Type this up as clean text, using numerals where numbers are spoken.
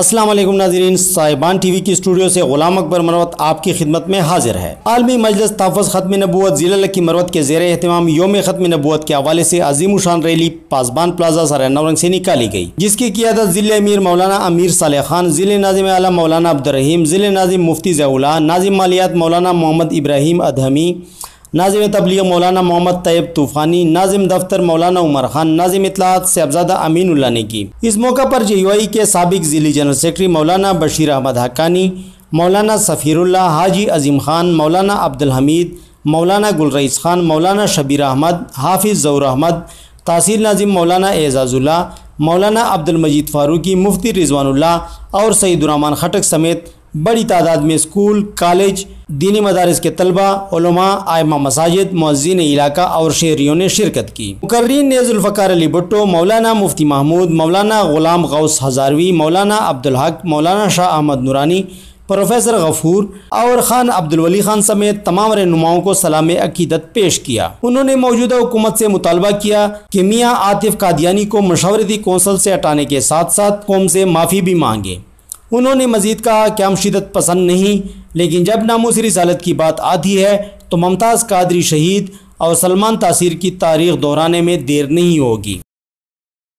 अस्सलाम वालेकुम नाज़रीन, साहिबान टीवी की स्टूडियो से गुलाम अकबर मरवत आपकी खिदमत में हाजिर है। आलमी मजलिस तहफ़्फ़ुज़ ख़त्म नबूवत ज़िला लकी मरवत के ज़ेर एहतमाम योम ख़त्म नबूवत के हवाले से अजीम शान रैली पासबान प्लाजा सराय नौरंग से निकाली गई, जिसकी क़ियादत ज़िले अमीर मौलाना अमीर सालेह खान, ज़िले नाज़िम आला मौलाना अब्दुर्रहीम, ज़िले नाज़िम मुफ्ती ज़ियाउल्लाह, नाज़िम मालियात मौलाना मोहम्मद इब्राहिम अदहमी, नाज़िम तबलीग मौलाना मोहम्मद तैयब तूफ़ानी, नाज़िम दफ्तर मौलाना उमर खान, नाज़िम इत्तलात साहबजादा अमीनुल्लाह ने की। इस मौका पर JUI के साबिक ज़िली जनरल सेक्रेटरी मौलाना बशीर अहमद हक्कानी, मौलाना सफ़ीरुल्लाह, हाजी अज़ीम खान, मौलाना अब्दुल हमीद, मौलाना गुल रईस खान, मौलाना शबीर अहमद, हाफिज़ ज़ौर अहमद, तहसील नाज़िम मौलाना एजाज़ुल्लाह, मौलाना अब्दुल मजीद फ़ारूकी, मुफ्ती रिज़वानुल्लाह और सईदुर्रहमान खटक समेत बड़ी तादाद में स्कूल, कॉलेज, दीनी मदारिस के तलबा, उलमा, आइमा मसाजिद, मुअज्जिन इलाका और शहरियों ने शिरकत की। मुकर्रीन ने ज़ुल्फ़कार अली भुट्टो, मौलाना मुफ्ती महमूद, मौलाना ग़ुलाम गौस हज़ारवी, मौलाना अब्दुल हक, मौलाना शाह अहमद नूरानी, प्रोफेसर गफूर और खान अब्दुल वली खान समेत तमाम रहनुमाओं को सलाम अकीदत पेश किया। उन्होंने मौजूदा हुकूमत से मुतालबा किया कि मियाँ आतिफ कादियानी को मशवरती कौंसल से हटाने के साथ साथ कौम से माफ़ी भी मांगे। उन्होंने मजीद कहा कि हम शिदत पसंद नहीं, लेकिन जब नामूस रिसालत की बात आती है तो मुमताज़ कादरी शहीद और सलमान तासीर की तारीख दोहराने में देर नहीं होगी।